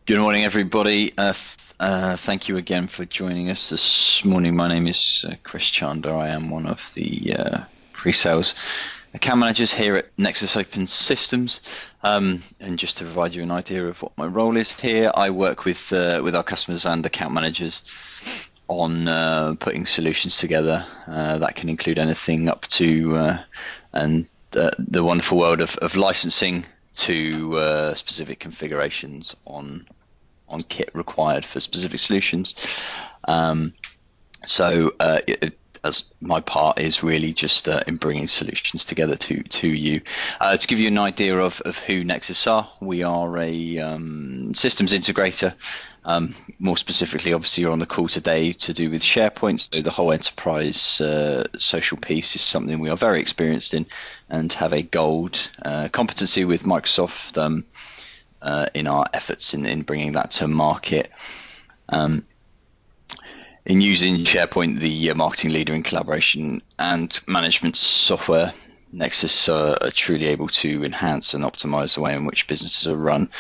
Good morning, everybody. Thank you again for joining us this morning. My name is Chris Chander. I am one of the pre-sales account managers here at Nexus Open Systems. And just to provide you an idea of what my role is here, I work with our customers and account managers on putting solutions together. That can include anything up to the wonderful world of licensing to specific configurations on kit required for specific solutions. As my part is really just in bringing solutions together to you. To give you an idea of who Nexus are, we are a systems integrator. More specifically, obviously, you're on the call today to do with SharePoint. So the whole enterprise social piece is something we are very experienced in and have a gold competency with Microsoft in our efforts in bringing that to market. In using SharePoint, the marketing leader in collaboration and management software, Nexus are truly able to enhance and optimize the way in which businesses are run,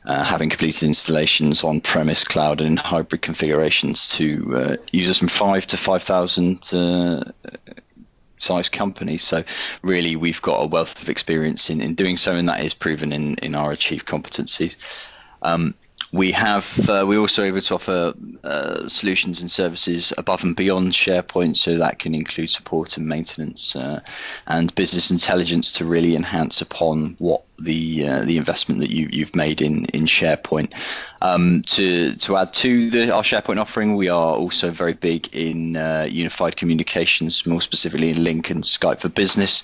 having completed installations on premise, cloud, and hybrid configurations to users from 5 to 5,000 size companies. So really, we've got a wealth of experience in doing so, and that is proven in our achieved competencies. We also able to offer solutions and services above and beyond SharePoint, so that can include support and maintenance and business intelligence to really enhance upon what the investment that you've made in SharePoint. To add to our SharePoint offering, we are also very big in unified communications, more specifically in Link and Skype for Business.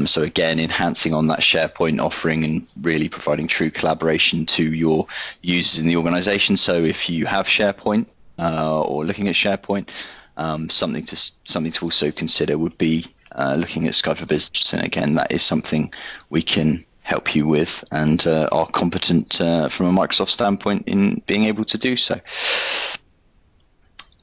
So again, enhancing on that SharePoint offering and really providing true collaboration to your users in the organization. So if you have SharePoint or looking at SharePoint, something to also consider would be looking at Skype for Business. And again, that is something we can help you with and are competent from a Microsoft standpoint in being able to do so.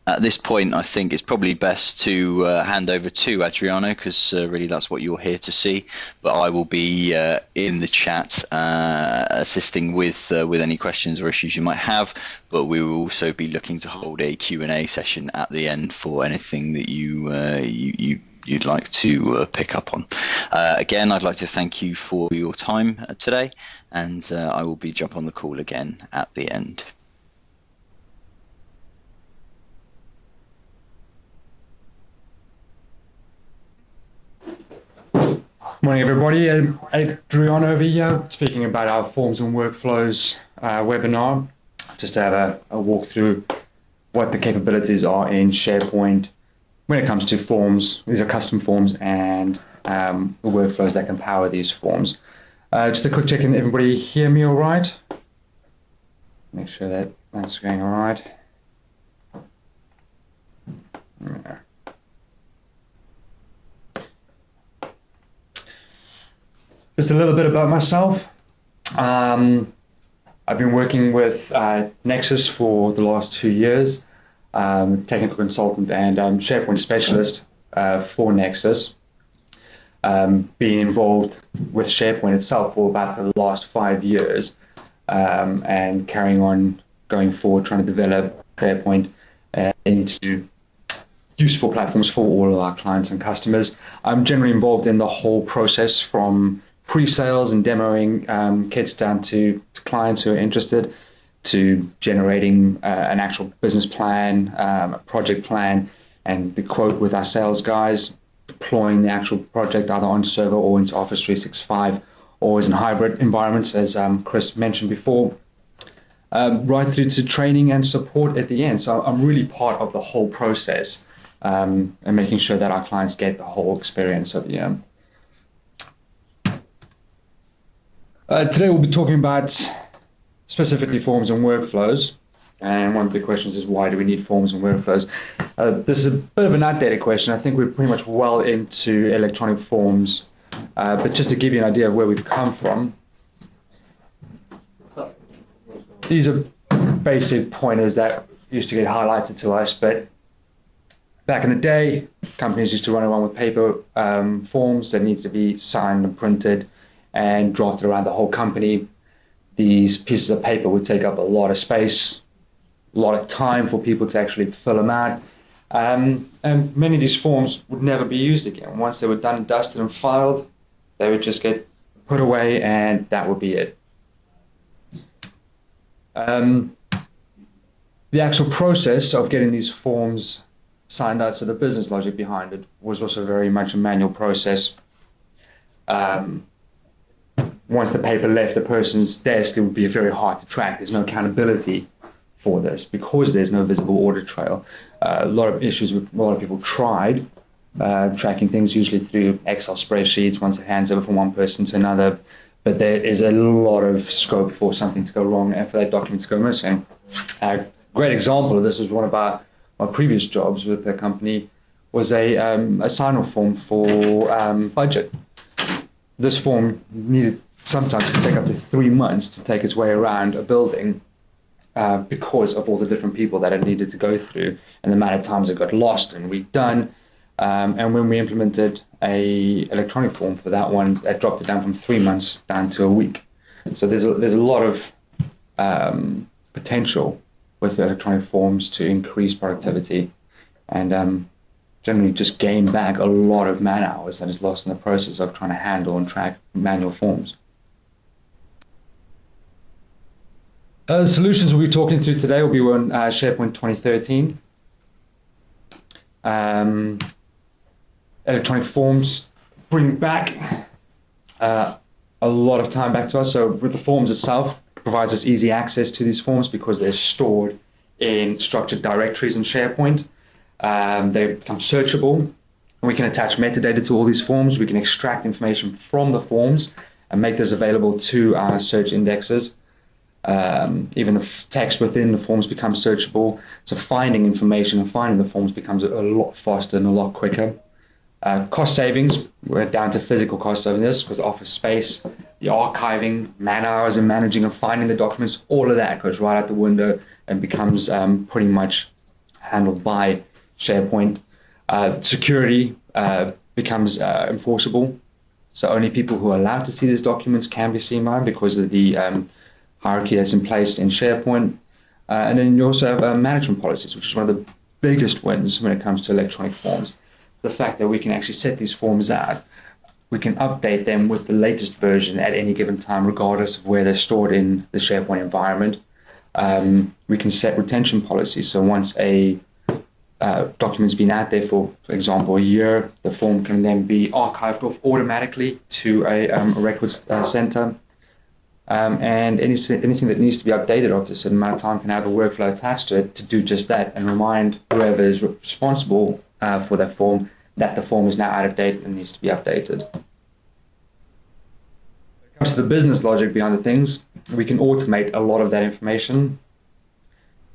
At this point, I think it's probably best to hand over to Adriano, because really that's what you're here to see. But I will be in the chat assisting with any questions or issues you might have. But we will also be looking to hold a Q&A session at the end for anything that you'd like to pick up on. Again, I'd like to thank you for your time today, and I will be jump on the call again at the end. Morning, everybody. Adriano over here, speaking about our Forms and Workflows webinar. Just to have a walk through what the capabilities are in SharePoint when it comes to forms. These are custom forms and the workflows that can power these forms. Just a quick check in. Everybody hear me all right? Make sure that that's going all right. Yeah. Just a little bit about myself. I've been working with Nexus for the last 2 years, technical consultant and SharePoint specialist for Nexus. Being involved with SharePoint itself for about the last 5 years and carrying on going forward, trying to develop SharePoint into useful platforms for all of our clients and customers. I'm generally involved in the whole process from pre-sales and demoing kits down to clients who are interested, to generating an actual business plan, a project plan, and the quote with our sales guys, deploying the actual project either on server or into Office 365, or as in hybrid environments, as Chris mentioned before, right through to training and support at the end. So I'm really part of the whole process and making sure that our clients get the whole experience of the Today we'll be talking about specifically forms and workflows, and one of the questions is, why do we need forms and workflows? This is a bit of an outdated question. I think we're pretty much well into electronic forms, but just to give you an idea of where we've come from, these are basic pointers that used to get highlighted to us, but back in the day, companies used to run around with paper forms that needs to be signed and printed and drafted around the whole company. these pieces of paper would take up a lot of space, a lot of time for people to actually fill them out. And many of these forms would never be used again. Once they were done and dusted and filed, they would just get put away and that would be it. The actual process of getting these forms signed out, so the business logic behind it, was also very much a manual process. Once the paper left the person's desk, it would be very hard to track. There's no accountability for this because there's no visible audit trail. A lot of issues with a lot of people tried tracking things, usually through Excel spreadsheets, once it hands over from one person to another. But there is a lot of scope for something to go wrong and for that document to go missing. A great example of this was one of our previous jobs with the company was a sign-off form for budget. This form needed sometimes to take up to 3 months to take its way around a building because of all the different people that it needed to go through and the amount of times it got lost and redone. And when we implemented a electronic form for that one, that dropped it down from 3 months down to a week. So there's a lot of potential with electronic forms to increase productivity and generally just gain back a lot of man hours that is lost in the process of trying to handle and track manual forms. The solutions we'll be talking through today will be on SharePoint 2013. Electronic forms bring back a lot of time back to us. So with the forms itself, it provides us easy access to these forms because they're stored in structured directories in SharePoint. They become searchable, and we can attach metadata to all these forms. We can extract information from the forms and make those available to our search indexes. Even the text within the forms becomes searchable, so finding information and finding the forms becomes a lot faster and a lot quicker. Cost savings, we're down to physical costs of this because office space, the archiving, man hours and managing and finding the documents, all of that goes right out the window and becomes pretty much handled by SharePoint. Security becomes enforceable, so only people who are allowed to see these documents can be seen by them because of the hierarchy that's in place in SharePoint. And then you also have management policies, which is one of the biggest wins when it comes to electronic forms. The fact that we can actually set these forms out, we can update them with the latest version at any given time, regardless of where they're stored in the SharePoint environment. We can set retention policies. So once a document's been out there for example, a year, the form can then be archived off automatically to a records center. And anything that needs to be updated after a certain amount of time can have a workflow attached to it to do just that and remind whoever is responsible for that form that the form is now out of date and needs to be updated. When it comes to the business logic behind the things, we can automate a lot of that information.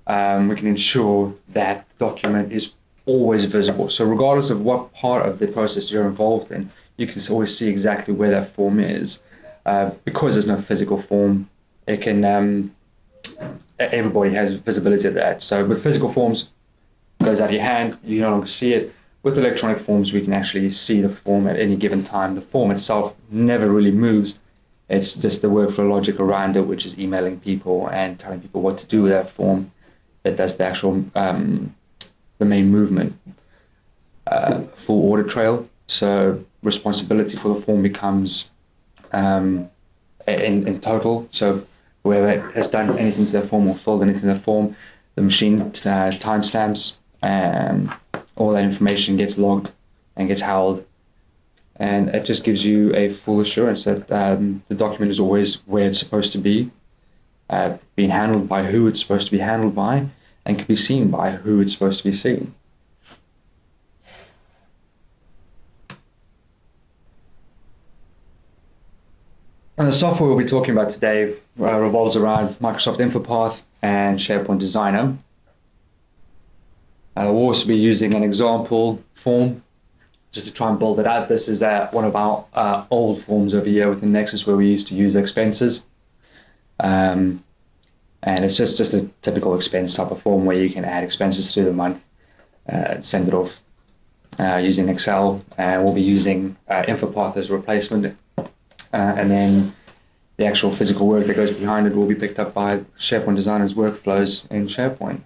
We can ensure that the document is always visible. So regardless of what part of the process you're involved in, you can always see exactly where that form is. Because there's no physical form, it can everybody has visibility of that. So with physical forms, it goes out of your hand, you no longer see it. With electronic forms, we can actually see the form at any given time. The form itself never really moves. It's just the workflow logic around it, which is emailing people and telling people what to do with that form, that does the actual the main movement. Full audit trail. So responsibility for the form becomes in total. So whoever has done anything to their form or filled anything to their form, the machine timestamps and all that information gets logged and gets held, and it just gives you a full assurance that the document is always where it's supposed to be, being handled by who it's supposed to be handled by, and can be seen by who it's supposed to be seen. And the software we'll be talking about today revolves around Microsoft InfoPath and SharePoint Designer. We'll also be using an example form just to try and build it out. This is one of our old forms over here within Nexus where we used to use expenses. And it's just a typical expense type of form where you can add expenses through the month, send it off using Excel. And we'll be using InfoPath as a replacement. And then the actual physical work that goes behind it will be picked up by SharePoint Designer's workflows in SharePoint.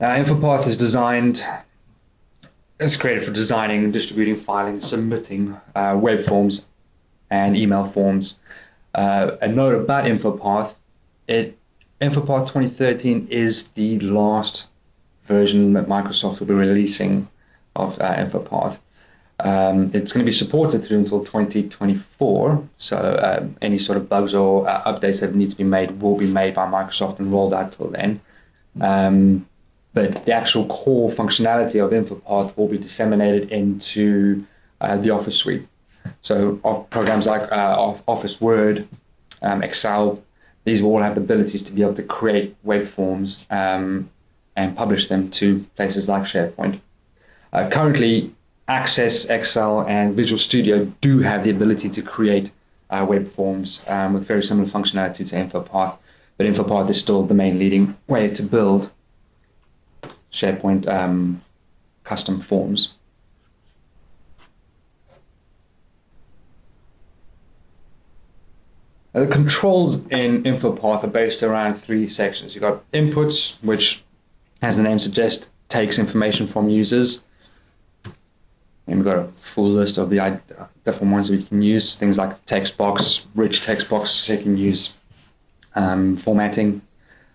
InfoPath is created for designing, distributing, filing, submitting web forms and email forms. A note about InfoPath: InfoPath 2013 is the last version that Microsoft will be releasing of InfoPath. It's going to be supported through until 2024, so any sort of bugs or updates that need to be made will be made by Microsoft and rolled out till then. But the actual core functionality of InfoPath will be disseminated into the Office suite. So programs like Office Word, Excel, these will all have the abilities to be able to create web forms and publish them to places like SharePoint. Currently, Access, Excel, and Visual Studio do have the ability to create web forms with very similar functionality to InfoPath, but InfoPath is still the main leading way to build SharePoint custom forms. The controls in InfoPath are based around three sections. You've got inputs, which, as the name suggests, takes information from users. And we've got a full list of the different ones we can use, things like text box, rich text box, so you can use formatting,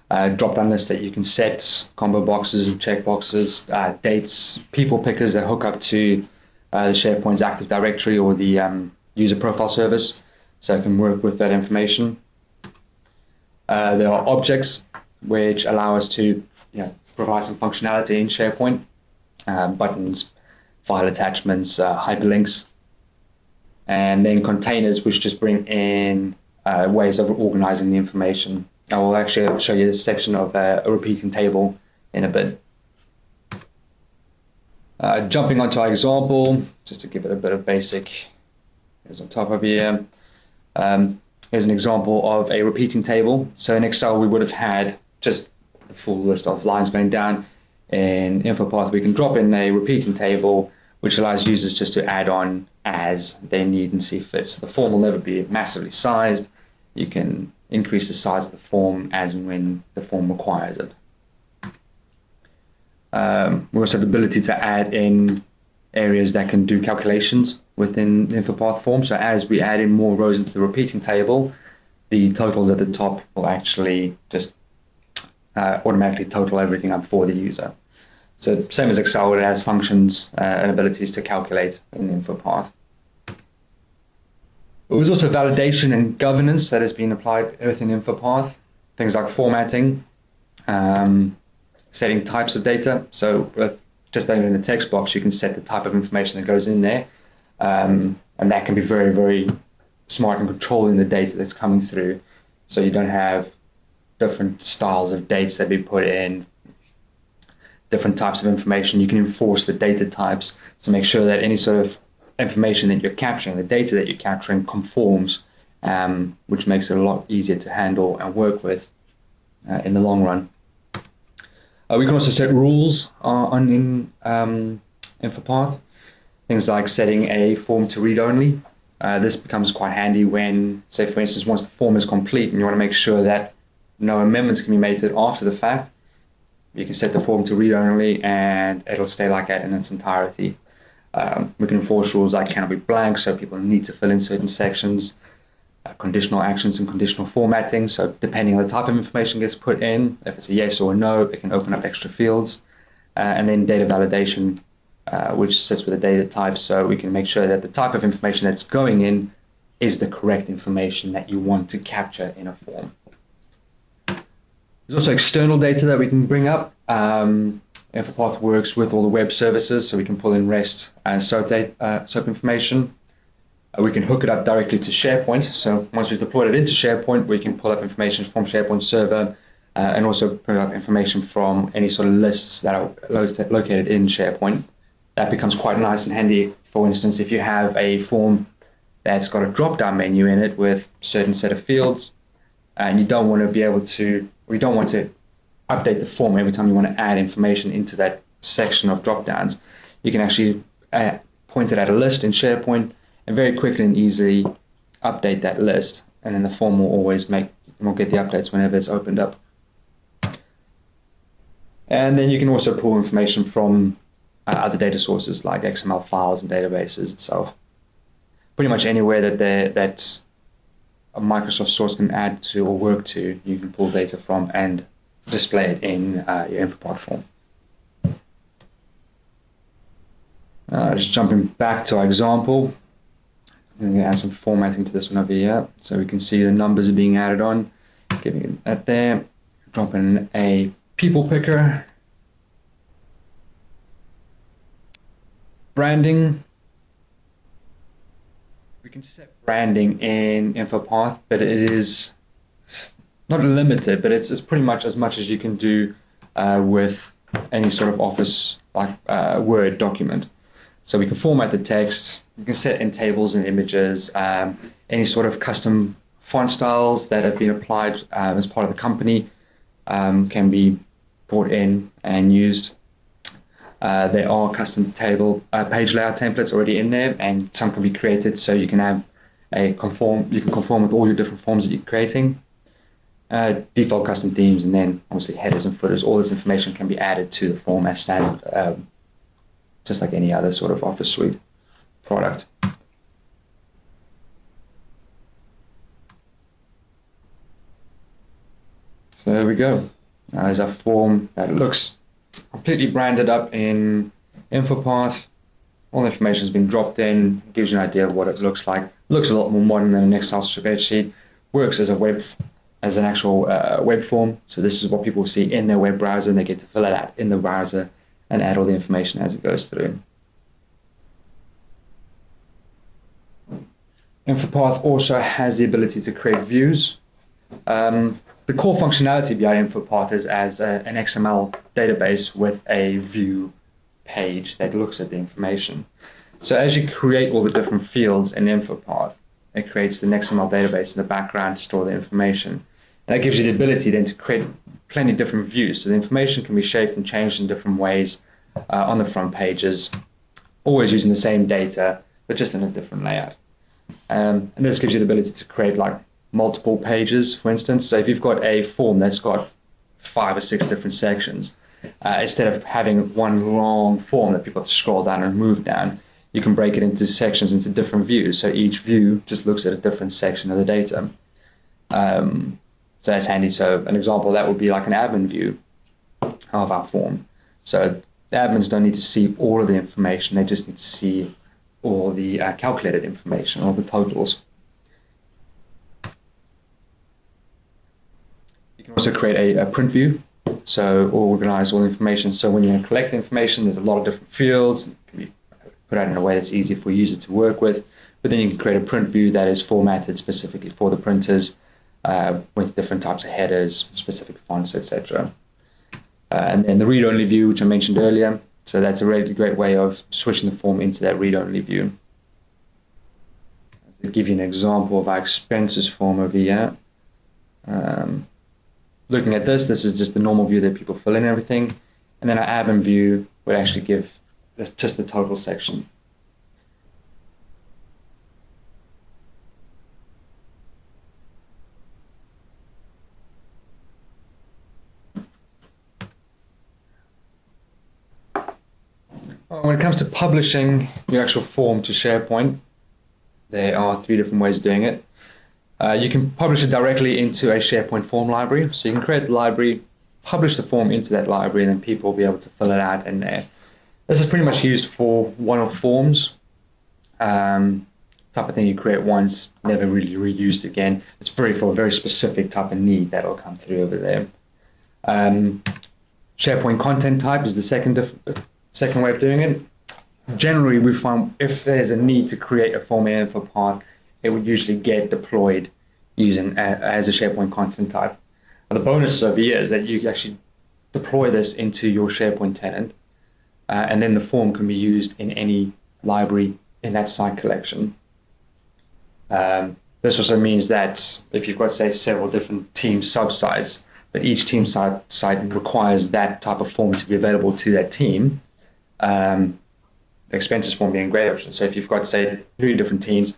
drop-down lists that you can set, combo boxes and check boxes, dates, people pickers that hook up to the SharePoint's Active Directory or the user profile service, so it can work with that information. There are objects which allow us to provide some functionality in SharePoint, buttons, file attachments, hyperlinks, and then containers, which just bring in ways of organizing the information. I will actually show you a section of a repeating table in a bit. Jumping onto our example, just to give it a bit of basic, here's on top of here. Here's an example of a repeating table. So in Excel, we would have had just the full list of lines going down. In InfoPath, we can drop in a repeating table, which allows users just to add on as they need and see fit. So the form will never be massively sized. You can increase the size of the form as and when the form requires it. We also have the ability to add in areas that can do calculations within the InfoPath form. So as we add in more rows into the repeating table, the totals at the top will actually just automatically total everything up for the user. So same as Excel, it has functions and abilities to calculate in InfoPath. There was also validation and governance that has been applied within InfoPath. Things like formatting, setting types of data. So with just in the text box, you can set the type of information that goes in there. And that can be very, very smart in controlling the data that's coming through. So you don't have different styles of dates that be put in, different types of information. You can enforce the data types to make sure that any sort of information that you're capturing, the data that you're capturing, conforms, which makes it a lot easier to handle and work with in the long run. We can also set rules in InfoPath, things like setting a form to read only. This becomes quite handy when, say for instance, once the form is complete and you want to make sure that no amendments can be made to it after the fact. You can set the form to read only and it'll stay like that in its entirety. We can enforce rules like cannot be blank, so people need to fill in certain sections, conditional actions and conditional formatting, so depending on the type of information gets put in, if it's a yes or a no, it can open up extra fields. And then data validation, which sits with the data type, so we can make sure that the type of information that's going in is the correct information that you want to capture in a form. There's also external data that we can bring up. InfoPath works with all the web services, so we can pull in REST and SOAP information. We can hook it up directly to SharePoint. So once we've deployed it into SharePoint, we can pull up information from SharePoint server and also pull up information from any sort of lists that are located in SharePoint. That becomes quite nice and handy. For instance, if you have a form that's got a drop-down menu in it with a certain set of fields, and you don't want to be able to, we don't want to update the form every time you want to add information into that section of drop-downs, you can actually point it at a list in SharePoint and very quickly and easily update that list, and then the form will always get the updates whenever it's opened up. And then you can also pull information from other data sources like XML files and databases itself. Pretty much anywhere that a Microsoft source can add to or work to, you can pull data from and display it in your InfoPath form. Just jumping back to our example, I'm going to add some formatting to this one over here, so we can see the numbers are being added on. Giving it that there, drop in a people picker, branding. We can set branding in InfoPath, but it is not limited, but it's pretty much as you can do with any sort of Office like Word document. So we can format the text, we can set in tables and images, any sort of custom font styles that have been applied as part of the company can be brought in and used. There are custom page layout templates already in there, and some can be created so you can have you can conform with all your different forms that you're creating. Default custom themes, and then obviously headers and footers. All this information can be added to the form as standard, just like any other sort of Office Suite product. So there we go. There's a form that looks completely branded up in InfoPath. All the information has been dropped in, gives you an idea of what it looks like. Looks a lot more modern than an Excel spreadsheet. Works as an actual web form. So this is what people see in their web browser, and they get to fill it out in the browser and add all the information as it goes through. InfoPath also has the ability to create views. The core functionality behind InfoPath is as an XML database with a view page that looks at the information. So as you create all the different fields in InfoPath, it creates the XML database in the background to store the information. And that gives you the ability then to create plenty of different views. So the information can be shaped and changed in different ways on the front pages, always using the same data, but just in a different layout. And this gives you the ability to create like multiple pages, for instance. So if you've got a form that's got 5 or 6 different sections, instead of having one long form that people have to scroll down and move down, you can break it into sections, into different views. So each view just looks at a different section of the data. So that's handy. So an example of that would be like an admin view of our form. So the admins don't need to see all of the information. They just need to see all the calculated information, all the totals. You can also create a print view, so organize all the information. So when you collect information, there's a lot of different fields. It can be put out in a way that's easy for a user to work with. But then you can create a print view that is formatted specifically for the printers with different types of headers, specific fonts, etc. And then the read-only view, which I mentioned earlier. So that's a really great way of switching the form into that read-only view. To give you an example of our expenses form over here. Looking at this is just the normal view that people fill in everything. And then our admin view would actually give just the total section. When it comes to publishing your actual form to SharePoint, there are 3 different ways of doing it. You can publish it directly into a SharePoint form library. So you can create the library, publish the form into that library, and then people will be able to fill it out in there. This is pretty much used for one-off forms. Type of thing you create once, never really reused again. It's for a very specific type of need that will come through over there. SharePoint content type is the second way of doing it. Generally, we find if there's a need to create a form in InfoPath, it would usually get deployed using as a SharePoint content type. And the bonus over here is that you actually deploy this into your SharePoint tenant, and then the form can be used in any library in that site collection. This also means that if you've got, say, several different team subsites, but each team site requires that type of form to be available to that team, the expenses form being a great option. So if you've got, say, 3 different teams,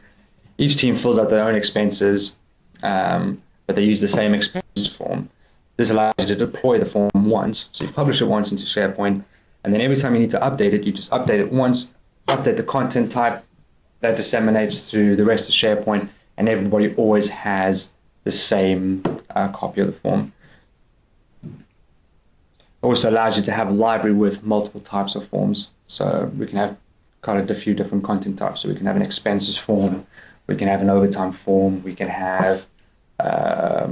each team fills out their own expenses, but they use the same expenses form. This allows you to deploy the form once. So you publish it once into SharePoint, and then every time you need to update it, you just update it once, update the content type, that disseminates through the rest of SharePoint, and everybody always has the same copy of the form. It also allows you to have a library with multiple types of forms. So we can have a few different content types. So we can have an expenses form, we can have an overtime form, we can have a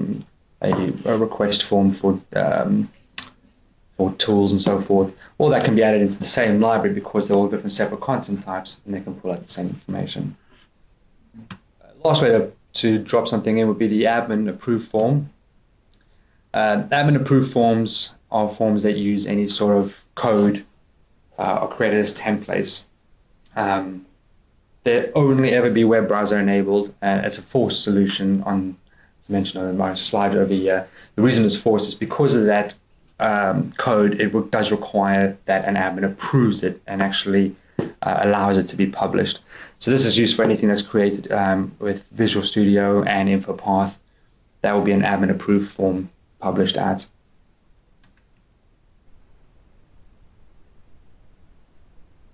request form for tools and so forth. All that can be added into the same library because they're all different separate content types, and they can pull out the same information. Last way to drop something in would be the admin approved form. Admin approved forms are forms that use any sort of code or created as templates. They'll only ever be web browser enabled, and it's a forced solution as mentioned on my slide over here. The reason it's forced is because of that code. It does require that an admin approves it and actually allows it to be published. So this is used for anything that's created with Visual Studio and InfoPath. That will be an admin approved form published at.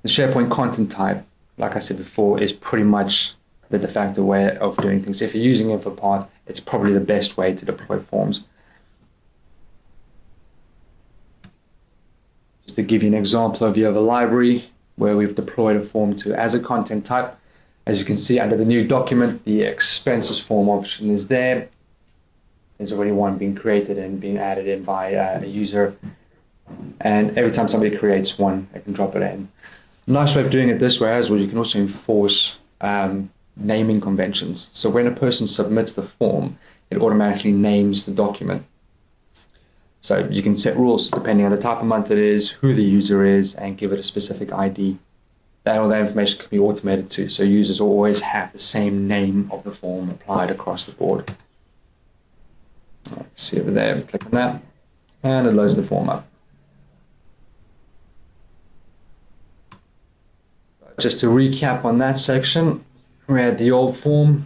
The SharePoint content type, like I said before, is pretty much the de facto way of doing things. If you're using InfoPath, it's probably the best way to deploy forms. Just to give you an example of, you have a library where we've deployed a form to as a content type. As you can see under the new document, the expenses form option is there. There's already one being created and being added in by a user. And every time somebody creates one, they can drop it in. Nice way of doing it this way as well, you can also enforce naming conventions. So when a person submits the form, it automatically names the document. So you can set rules depending on the type of month it is, who the user is, and give it a specific ID. All that information can be automated too, so users always have the same name of the form applied across the board. See over there, click on that, and it loads the form up. Just to recap on that section, we had the old form,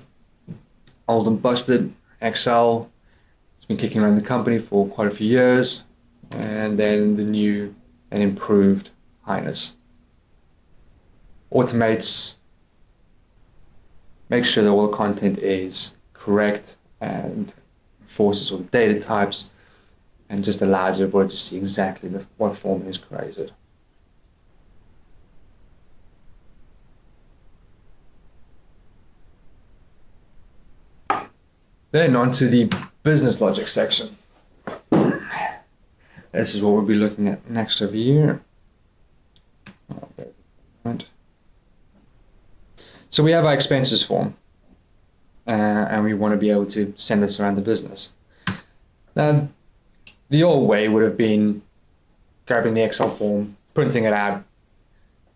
old and busted, Excel. It's been kicking around the company for quite a few years, and then the new and improved Highness. Automates, makes sure that all the content is correct, and enforces all the data types, and just allows everybody to see exactly what form is created. Then on to the business logic section. This is what we'll be looking at next over here. So we have our expenses form, and we want to be able to send this around the business. Now, the old way would have been grabbing the Excel form, printing it out,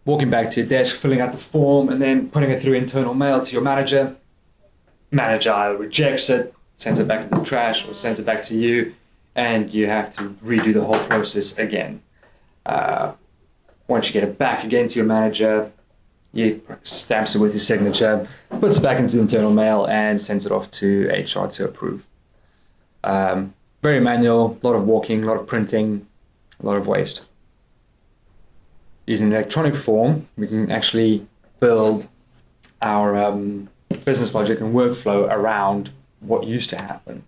walking back to your desk, filling out the form, and then putting it through internal mail to your manager. Manager either rejects it, sends it back into the trash, or sends it back to you, and you have to redo the whole process again. Once you get it back again to your manager, he stamps it with his signature, puts it back into the internal mail, and sends it off to HR to approve. Very manual, a lot of walking, a lot of printing, a lot of waste. Using an electronic form, we can actually build our business logic and workflow around what used to happen.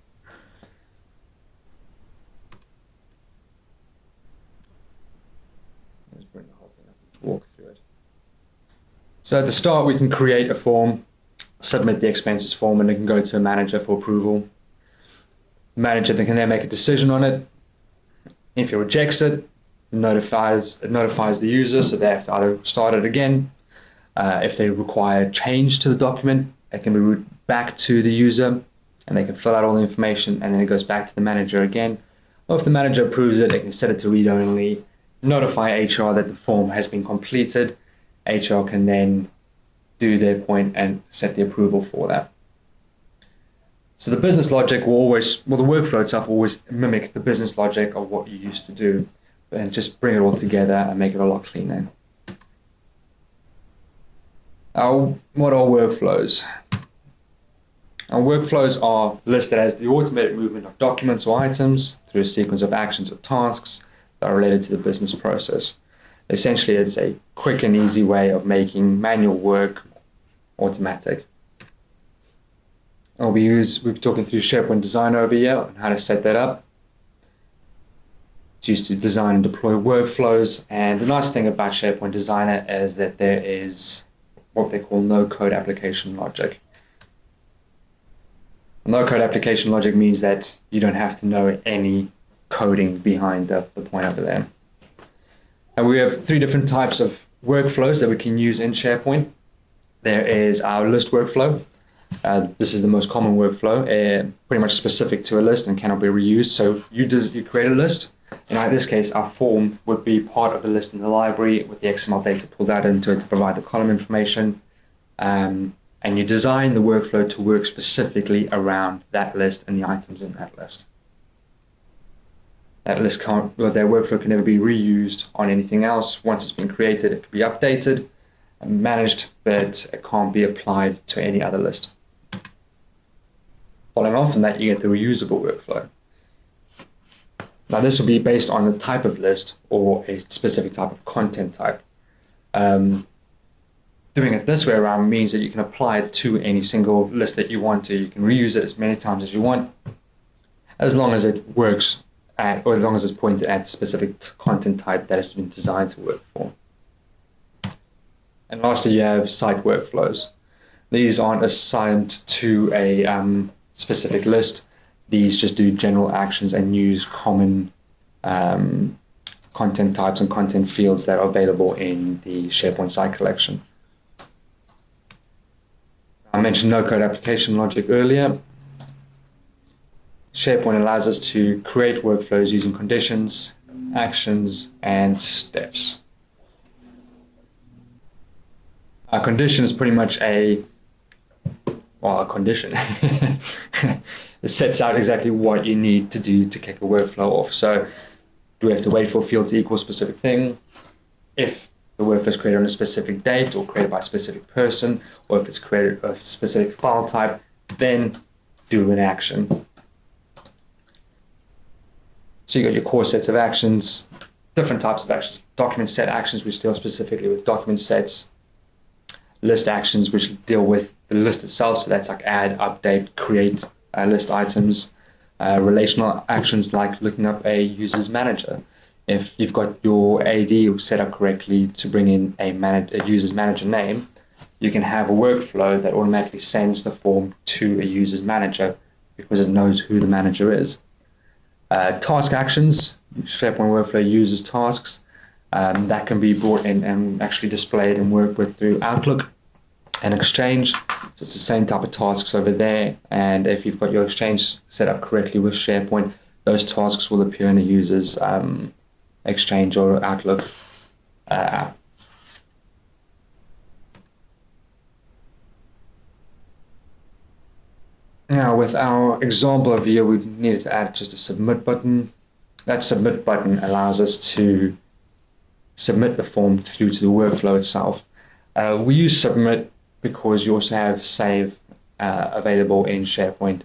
Let's bring the whole thing up and walk through it. So at the start, we can create a form, submit the expenses form, and it can go to a manager for approval. The manager can then make a decision on it. If he rejects it, it notifies the user, so they have to either start it again. If they require change to the document, it can be routed back to the user, and they can fill out all the information, and then it goes back to the manager again. Or if the manager approves it, they can set it to read only, notify HR that the form has been completed. HR can then do their point and set the approval for that. So the business logic will always, the workflow itself will always mimic the business logic of what you used to do, and just bring it all together and make it a lot cleaner. What are workflows? Our workflows are listed as the automated movement of documents or items through a sequence of actions or tasks that are related to the business process. Essentially, it's a quick and easy way of making manual work automatic. We're talking through SharePoint Designer over here on how to set that up. It's used to design and deploy workflows, and the nice thing about SharePoint Designer is that there is what they call no-code application logic. No-code application logic means that you don't have to know any coding behind the point over there. And we have 3 different types of workflows that we can use in SharePoint. There is our list workflow. This is the most common workflow, pretty much specific to a list and cannot be reused. So you create a list. In this case, our form would be part of the list in the library with the XML data pulled out into it to provide the column information. And you design the workflow to work specifically around that list and the items in that list. That workflow can never be reused on anything else. Once it's been created, it can be updated and managed, but it can't be applied to any other list. Following on from that, you get the reusable workflow. Now, this will be based on the type of list or a specific type of content type. Doing it this way around means that you can apply it to any single list that you want to. You can reuse it as many times as you want, as long as it works or as long as it's pointed at a specific content type that has been designed to work for. And lastly, you have site workflows. These aren't assigned to a specific list. These just do general actions and use common content types and content fields that are available in the SharePoint site collection. I mentioned no-code application logic earlier. SharePoint allows us to create workflows using conditions, actions, and steps. A condition is pretty much a condition. It sets out exactly what you need to do to kick a workflow off. So do we have to wait for a field to equal a specific thing? If the workflow is created on a specific date or created by a specific person, or if it's created a specific file type, then do an action. So you got your core sets of actions, different types of actions, document set actions, which deal specifically with document sets, list actions, which deal with the list itself, so that's like add, update, create list items, relational actions like looking up a user's manager. If you've got your AD set up correctly to bring in a user's manager name, you can have a workflow that automatically sends the form to a user's manager because it knows who the manager is. Task actions, SharePoint workflow uses tasks that can be brought in and actually displayed and worked with through Outlook and Exchange. So it's the same type of tasks over there, and if you've got your Exchange set up correctly with SharePoint, those tasks will appear in a user's Exchange or Outlook app. Now, with our example over here, we needed to add just a submit button. That submit button allows us to submit the form through to the workflow itself. We use submit because you also have save available in SharePoint.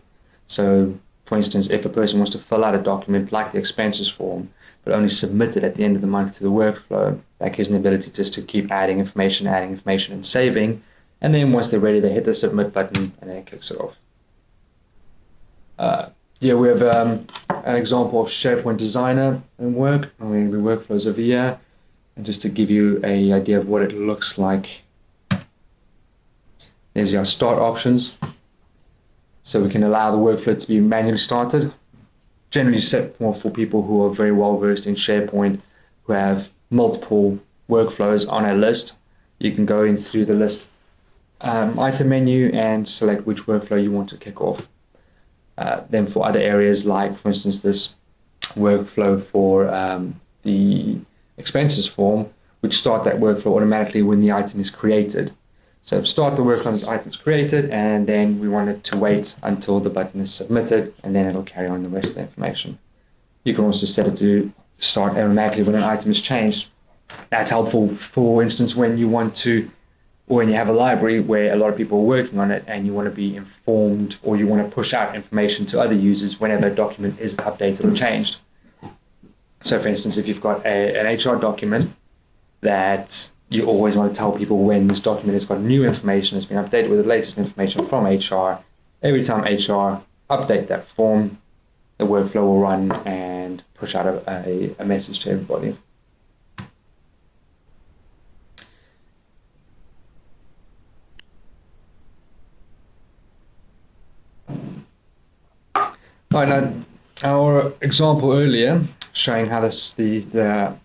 So, for instance, if a person wants to fill out a document like the expenses form, but only submit it at the end of the month to the workflow, that gives them the ability just to keep adding information, and saving. And then once they're ready, they hit the submit button and then it kicks it off. We have an example of SharePoint Designer in work. I'm going to be workflows over here. And just to give you an idea of what it looks like, there's your start options. So we can allow the workflow to be manually started. Generally set more for people who are very well versed in SharePoint, who have multiple workflows on a list. You can go in through the list item menu and select which workflow you want to kick off. Then for other areas, like for instance this workflow for the expenses form, which start that workflow automatically when the item is created. So start the workflow when this item is created, and then we want it to wait until the button is submitted, and then it'll carry on the rest of the information. You can also set it to start automatically when an item is changed. That's helpful, for instance, when you want to or when you have a library where a lot of people are working on it and you want to be informed or you want to push out information to other users whenever a document is updated or changed. So for instance, if you've got an HR document that you always want to tell people when this document has got new information, has been updated with the latest information from HR, every time HR update that form, the workflow will run and push out a message to everybody. Right, now, our example earlier showing how the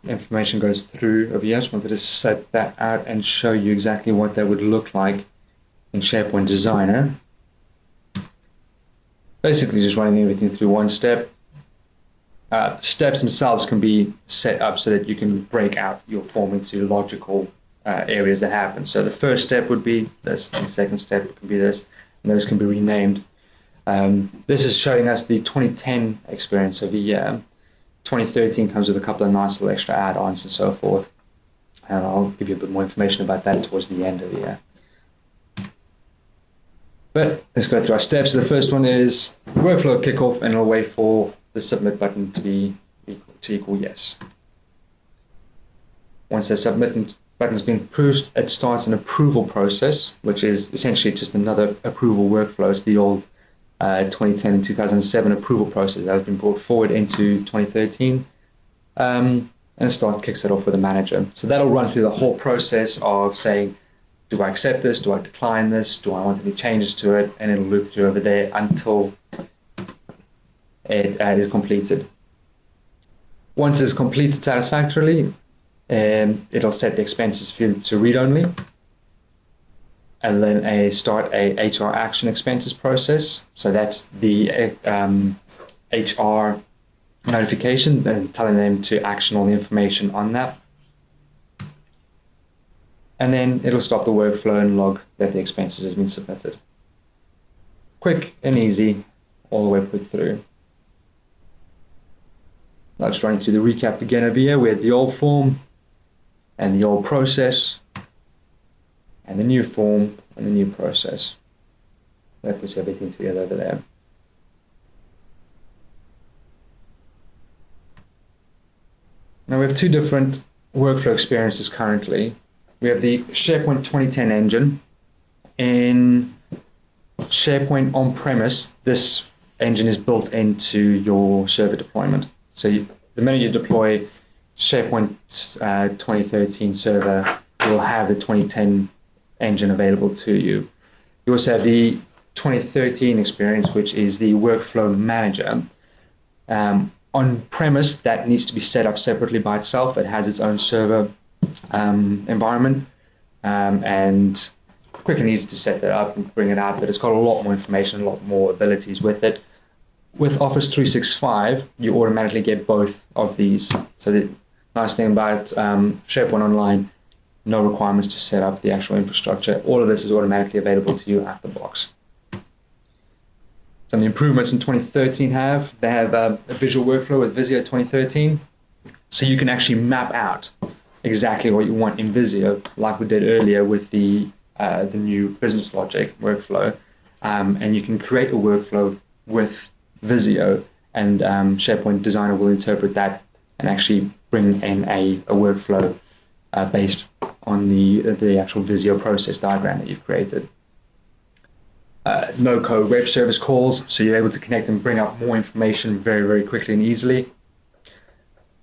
information goes through over here, I just wanted to set that out and show you exactly what that would look like in SharePoint Designer. Basically just running everything through one step. Steps themselves can be set up so that you can break out your form into logical areas that happen. So the first step would be this, and the second step can be this, and those can be renamed. This is showing us the 2010 experience of the year. 2013 comes with a couple of nice little extra add-ons and so forth, and I'll give you a bit more information about that towards the end of the year. But let's go through our steps. The first one is workflow kickoff, and it'll wait for the submit button to equal yes. Once the submit button has been approved, it starts an approval process, which is essentially just another approval workflow. It's the old 2010 and 2007 approval process that has been brought forward into 2013, and it kicks it off with a manager. So that'll run through the whole process of saying, do I accept this? Do I decline this? Do I want any changes to it? And it'll loop through over there until it is completed. Once it's completed satisfactorily, it'll set the expenses field to read only, and then start a HR action expenses process. So that's the HR notification, and telling them to action all the information on that. And then it'll stop the workflow and log that the expenses has been submitted. Quick and easy, all the way put through. Now just running through the recap again over here. We had the old form and the old process, and the new form and the new process. That puts everything together over there. Now we have two different workflow experiences currently. We have the SharePoint 2010 engine. In SharePoint on-premise, this engine is built into your server deployment. So the minute you deploy SharePoint 2013 server, you'll have the 2010 engine available to you. You also have the 2013 experience, which is the workflow manager. On-premise, that needs to be set up separately by itself. It has its own server environment, and quick and easy to set that up and bring it out, but it's got a lot more information, a lot more abilities with it. With Office 365, you automatically get both of these. So the nice thing about SharePoint Online, no requirements to set up the actual infrastructure. All of this is automatically available to you out the box. Some of the improvements in 2013 they have a visual workflow with Visio 2013, so you can actually map out exactly what you want in Visio, like we did earlier with the new business logic workflow, and you can create a workflow with Visio, and SharePoint Designer will interpret that and actually bring in a workflow based on the actual Visio process diagram that you've created. No-code web service calls, so you're able to connect and bring up more information very, very quickly and easily.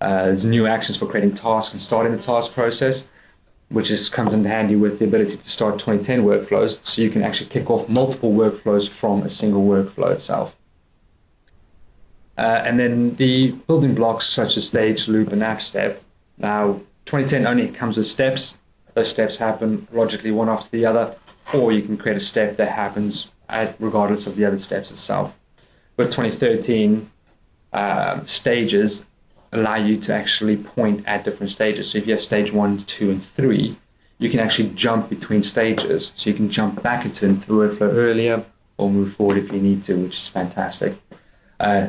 There's new actions for creating tasks and starting the task process, which comes in handy with the ability to start 2010 workflows, so you can actually kick off multiple workflows from a single workflow itself. And then the building blocks such as stage, loop, and app step. Now, 2010 only comes with steps. Those steps happen logically one after the other, or you can create a step that happens regardless of the other steps itself. With 2013, stages allow you to actually point at different stages. So if you have stage 1, 2, and 3, you can actually jump between stages. So you can jump back into the workflow earlier or move forward if you need to, which is fantastic.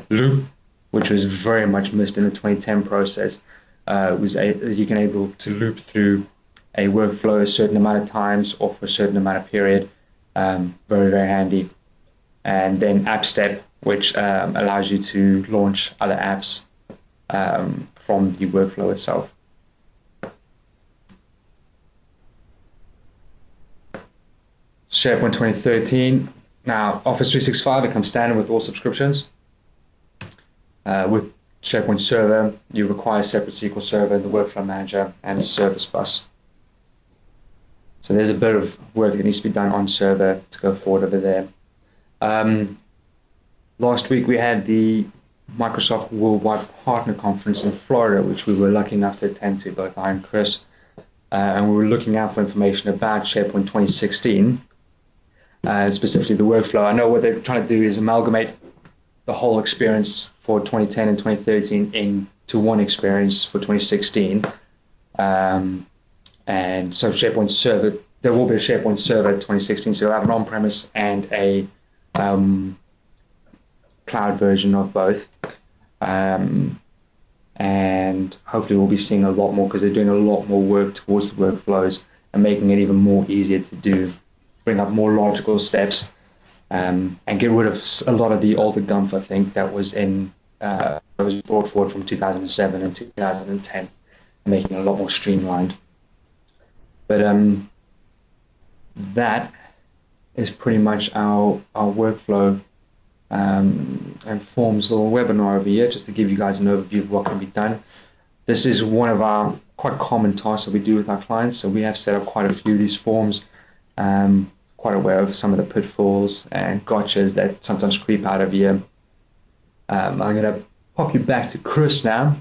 Loop, which was very much missed in the 2010 process, you can able to loop through a workflow a certain amount of times or for a certain amount of period. Very, very handy. And then App Step, which allows you to launch other apps from the workflow itself. SharePoint 2013. Now, Office 365, it comes standard with all subscriptions. With SharePoint Server, you require a separate SQL Server, the Workflow Manager, and a Service Bus. So there's a bit of work that needs to be done on server to go forward over there. Last week we had the Microsoft Worldwide Partner Conference in Florida, which we were lucky enough to attend to, both I and Chris. And we were looking out for information about SharePoint 2016, specifically the workflow. I know what they're trying to do is amalgamate the whole experience for 2010 and 2013 into one experience for 2016. And so SharePoint Server, there will be a SharePoint Server 2016, so you'll have an on-premise and a cloud version of both. And hopefully we'll be seeing a lot more, because they're doing a lot more work towards the workflows and making it even more easier to do, bring up more logical steps, and get rid of a lot of the older gumph, I think, that was brought forward from 2007 and 2010, making it a lot more streamlined. But that is pretty much our workflow and forms little webinar over here, just to give you guys an overview of what can be done. This is one of our quite common tasks that we do with our clients. So we have set up quite a few of these forms, quite aware of some of the pitfalls and gotchas that sometimes creep out of here. I'm going to pop you back to Chris now,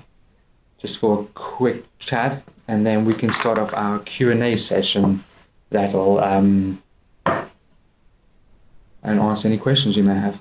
just for a quick chat, and then we can start off our Q&A session that'll and answer any questions you may have.